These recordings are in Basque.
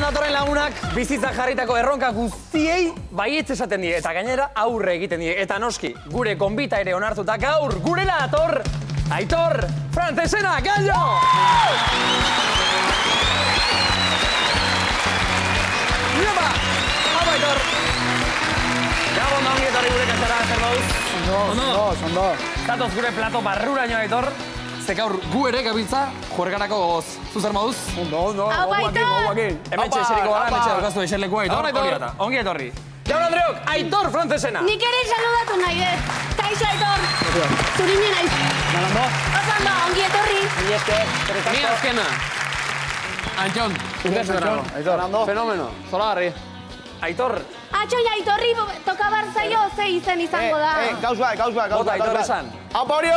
datorren lagunak bizitzak jarritako erronka guztiei baietz esaten die eta gainera aurre egiten die. Eta noski, gure gonbita ere onartuta gaur gurela dator Aitor Frantesena Gallo! Ioba! Hau Aitor! Gabon da ongi etorri gure kantara, zer moduz? Ondo. Zatoz gure plato barruraino Aitor. Ze gaur gu ere gabiltza juergarako gogoz. Zu zer moduz? Ondo. Hau Aitor! Hementxe eseriko gara, hementxe daukaztu eserlekoa Aitor. Hori eta, ongi etorri. Jaun Andreok, Aitor Frantesena! Nik ere saludatu nahi dut. Kaixo Aitor! Zurine naiz. Malando? Oso ongi etorri. Ni azkena. Antxon. Malando? Fenomeno. Zolagarri. Aitor, Atxoi Aitorri toka barzaio ze izen izango da. Gauz bat. bota Aitor esan. Hau Paurio!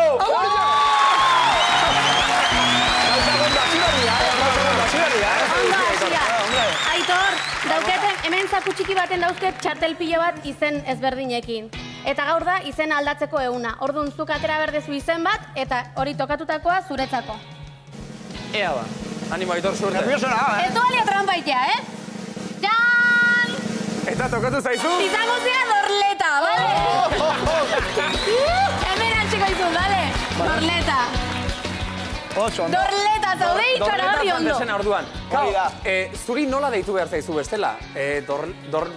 Aitor, dauketen, hemen zaku txiki baten dauzket txartel pilo bat izen ezberdinekin. Eta gaur da izen aldatzeko eguna. Orduan zuk atera berdezu izen bat, eta hori tokatutakoa zuretzako. Ea ba. Animo Aitor suerte. Nervioso nago, Ez du alia tranbaitea, Jan! Eta tokatu zaizu? Izango zera Dorleta, bale? Hemen antxiko izun, bale? Dorleta. Oso, ondo. Dorleta, zaude itxara hori ondo. Frantesena orduan. Hori da. Zuri nola deitu behar zaizu bestela?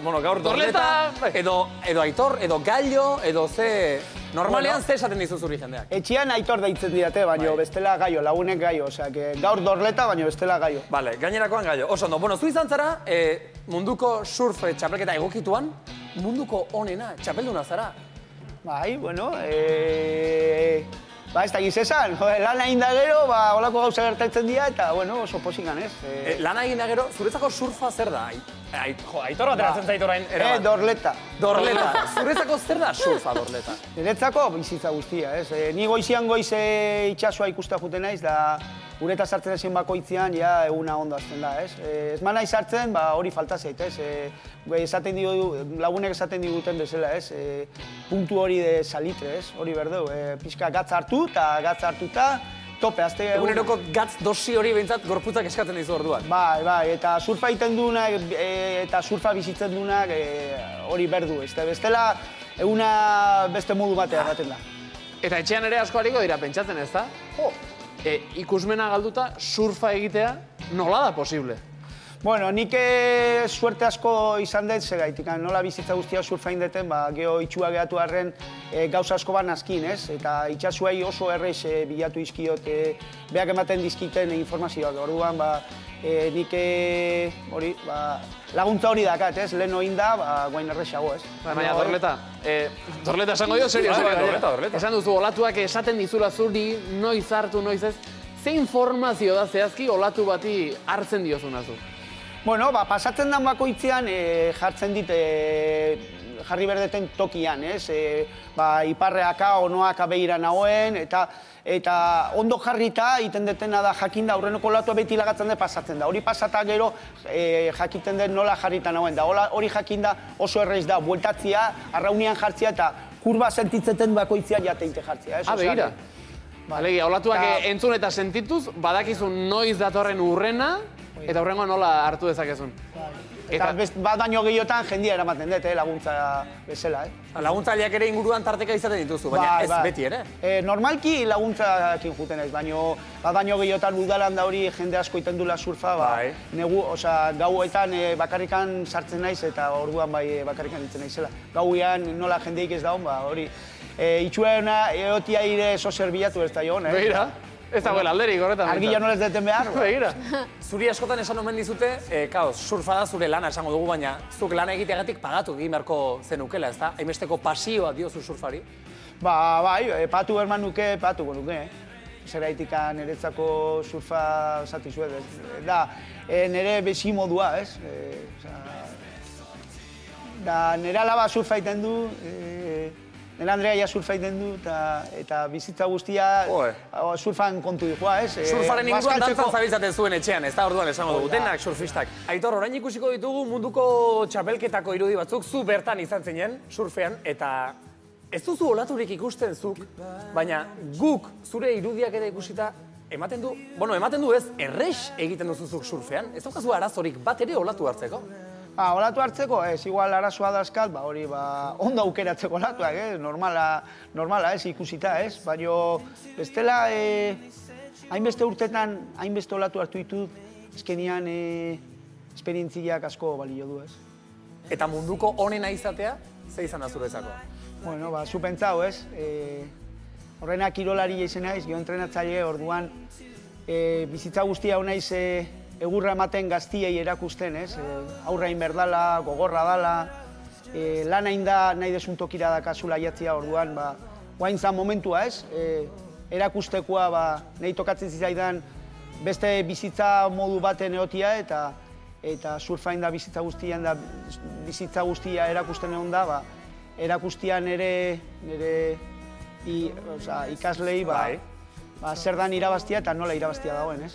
Bueno, gaur Dorleta, edo Aitor, edo Gallo, edo ze... Normalean ze esaten dizu zuri jendeak? Etxian Aitor deitzen didate, baina bestela Gallo, lagunek Gallo. Osea, gaur Dorleta, baina bestela Gallo. Vale, gainerakoan Gallo. Oso ondo. Bueno, zu izan zara, munduko surf txapelketa egokituan, munduko onena txapelduna zara. Bai, bueno, ez da giz esan, lan egin da gero, holako gauza gertatzen dira, eta, bueno, oso posikan, ez? Lan egin da gero, zuretzako surfa zer da? Aitor bat eratzen zaitu orain erabat. Dorleta. Dorleta. Zuretzako zer da surfa, Dorleta? Niretzako bizitza guztia, ez? Ni goizian goiz itxasua ikusta juten naiz, da ureta sartzen ezin bakoitzean, ja, eguna ondo azten da, ez? Ez ma nahi sartzen, hori falta zait, ez? Lagunek esaten diguten bezala, ez? Puntu hori de salitre, ez? Hori berdeu, pixka gatz hartu, eta gatz hartuta, tope, azte... Eguneroko gatz dosi hori behintzat gorputzak eskatzen dizu orduan. Bai, eta surfa egiten duenak, eta surfa bizitzen duenak hori berdu, ez? Bestela, eguna beste modu batea gaten da. Eta etxean ere asko hariko dira pentsatzen, ez da? Ikusmena galduta surfa egitea nola da posible? Bueno, nik suerte asko izan dut, segaitik, nola bizitza guztia surfa indeten, geho itxua gehatu arren gauza asko ban azkin, ez? Eta itxasuei oso errez bilatu izkiot, beak ematen dizkiten informazioak. Orduan, nik hori, laguntza hori dakat, ez? Lehen oin da, guain errexago, ez? Baina, Dorleta esango dio, serio. Dorleta. Esan duzu, olatuak esaten dizula zuri, noiz hartu, noiz ez. Ze informazio da zehazki olatu bati hartzen diozunazu? Bueno, pasatzen den bakoitzean jartzen dit jarri berdeten tokian, ez? Iparreaka, onoaka behira nagoen, eta ondo jarrita egiten detena da jakinda aurrenoko olatua beti lagatzen da pasatzen da. Hori pasata gero jakiten den nola jarrita nagoen da. Hori jakinda oso erreiz da, bueltatzia, arraunian jartzia eta kurba sentitzeten bakoitzea jateinte jartzia. Behira. Alegia, olatuak entzun eta sentituz, badakizun noiz datorren urrena, eta hurrengoa nola hartu dezakezun. Eta bat baino gehiotan jendia eramaten dut, laguntza bezala. Laguntzaileak ere inguruan tarteka izaten dituzu, baina ez beti ere. Normalki laguntzakin juten ez, bat baino gehiotan udalan da hori jende asko iten dula surfa, gauetan bakarrikan sartzen naiz eta orduan bakarrikan ditzen naizela. Gauean nola jendeik ez daun, hori. Itxuena eotia ire sozer bilatu ez da joan, Begira. Ez da huela alderik horretan. Argila nola ez deten behar. Begira. Zuri askotan esan omen dizute, surfa da zure lana esango dugu, baina zuk lana egiteagatik pagatu egin beharko zenukela, ez da? Hainbesteko pasioa diozu surfari? Bai, patu berman nuke, patuko nuke. Zeraitik niretzako surfa zati zuet, da, nire bezi modua, ez? Da, nire alaba surfa iten du, nire Andrea ja surfa iten du, eta bizitza guztia surfan kontu dikoa, ez? Surfaren inguruan dantzan zabiltzaten zuen etxean, ez da orduan esango dugu, denak surfistak. Aitor, orain ikusiko ditugu munduko txapelketako irudi batzuk, zu bertan izan zinen, surfean, eta ez duzu olaturik ikusten zuk, baina guk zure irudiak ere ikusita ematen du ez, errex egiten duzuzuk surfean, ez daukazu arazorik bat ere olatu hartzeko? Olatu hartzeko, ez, igual arazoa dazkat, hori, ondo aukeratzeko olatuak, normala, ez, ikusita, ez, baina bestela, hainbeste urtetan, hainbeste olatu hartu ditut, ezkenian esperientziak asko balio du, ez. Eta munduko onena izatea, ze izan da zurezako? Bueno, zu pentsau, ez, horrena kirolari izan naiz, gero entrenatzaile, orduan, bizitza guztia honaiz egurra ematen gaztiei erakusten, ez? Aurra inberdala, gogorra dala, lan hain da nahi desun tokira dakazula jatzia, orduan, guain zan momentua, ez? Erakustekoa, nahi tokatzen zizaidan beste bizitza modu baten egotia, eta surfain da bizitza guztia erakusten egon da, erakustian nire ikaslei, zer dan irabaztia eta nola irabaztia dagoen, ez?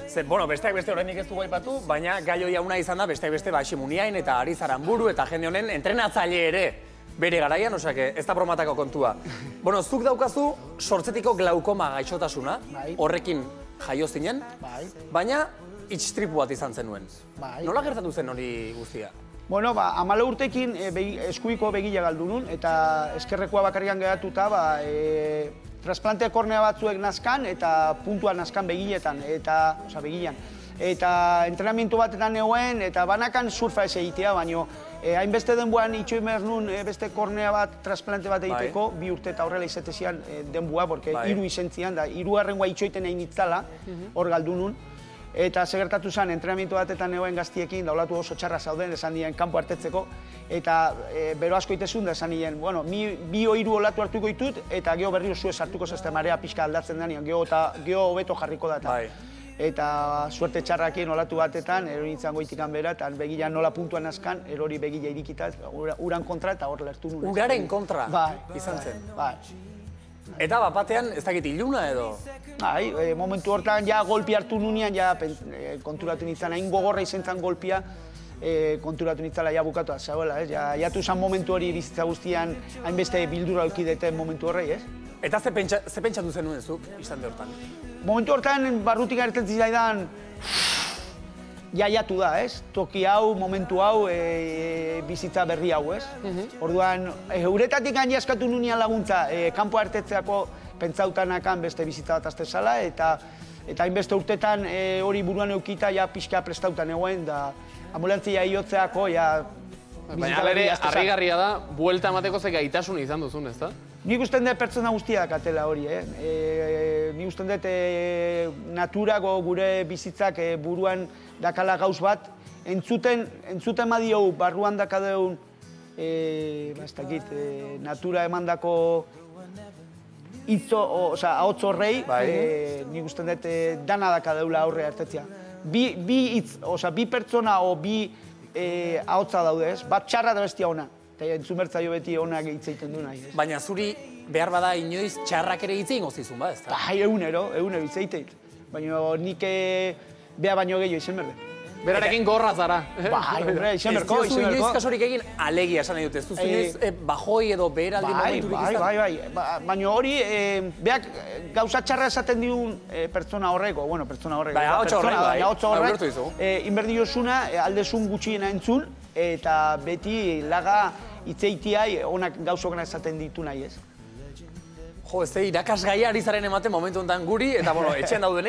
Besteak beste horrenik ez dugu aipatu, baina Gaio jauna izan da, besteak beste Ximuniain eta Ariz Aranburu eta jende honen entrenatzaile ere bere garaian, osake, ez da bromatako kontua. Zuk daukazu sortzetiko glaukoma gaixotasuna, horrekin jaio zinen, baina itxistripu bat izan zenuen. Nola gertatu zen hori guztia? 14 urtekin eskuiko begila galdu nun, eta eskerrekoa bakarrian geratuta, trasplante kornea batzuek nazkan, eta puntua nazkan begiletan, begilan. Eta entrenamientu batetan egoen, eta banakan surfa ez egitea, baina hainbeste denboan itxoin behar nun beste kornea bat, trasplante bat egiteko, 2 urte eta horrela izatezian denboa, porque 3 izentzian, da 3 itxoiten egin itzala, hor galdu nun. Eta segertatu zen, entrenamientu batetan egoen gaztiekin, daulatu oso txarra zauden, esan dien, kanpo hartetzeko, eta bero asko itezun da, esan dien, bi o 3 olatu hartuko ditut, eta geho berriro zuez hartuko zazte marea pixka aldatzen denean, geho hobeto jarriko da. Eta suerte txarrakin olatu batetan, erori nintzen goitikan bera, eta begilan nola puntuan azkan, erori begila irikita, uran kontra, eta hor lertu nuen. Uraren kontra izan zen? Eta batean, ez dakit iluna edo? Momentu hortan ja golpi hartu nunean, ja konturatu nintzen, hain gogorra izan zen golpia, konturatu nintzela ja bukatu zauela, ez? Jatu zen momentu hori bizitza guztian, hainbeste bildura aukideten momentu horrei, ez? Eta ze pentsatu zenuen zuk, izan de hortan? Momentu hortan, barrutik gertzen zizaidan, jaiatu da, ez? Toki hau, momentu hau, bizitza berri hau, ez? Orduan, euretatik handi askatu nunean laguntza, kanpo hartetzeako pentsautanakan beste bizitza bat azte zala, eta hainbeste urtetan hori buruan eukita, ja pixka prestautan egoen, da ambulantzia iotzeako, ja baina ere, harrigarria da, buelta emateko ze gaitasun izan duzun, ez da? Nik usten dut pertsona guztia dakatela hori, nik usten dut naturako gure bizitzak buruan dakala gauz bat, entzuten badio barruan dakadeun, ez dakit, natura emandako ahotz horrei, nik usten dut dana dakadeula aurre hartetzea. Bi pertsona o bi ahotza daude, ez? Bat txarra da bestia ona. Eta entzumertzaio beti onak hitz egiten du nahi. Baina zuri behar bada inoiz txarrak ere hitz egin gozizun, ba, ez da? Egunero hitz egiten. Baina nik beha baino gehiago izan berde. Berarekin gorra zara. Izan berko. Ez diozu inoiz kasorik egin alegia esan nahi dut, ez duzu inoiz bajoi edo beheraldi momenturik izan? Baina hori, beak gauza txarra esaten diun pertsona horreko, pertsona horreko. Ahotsa horrek, inberdi jozuna aldezun gutxiena entzun, eta beti laga itzeitiai onak gauzokena esaten ditu nahi, ez? Jo, ez irakasgaia ari zaren ematen momentu honetan guri, eta etxean dauden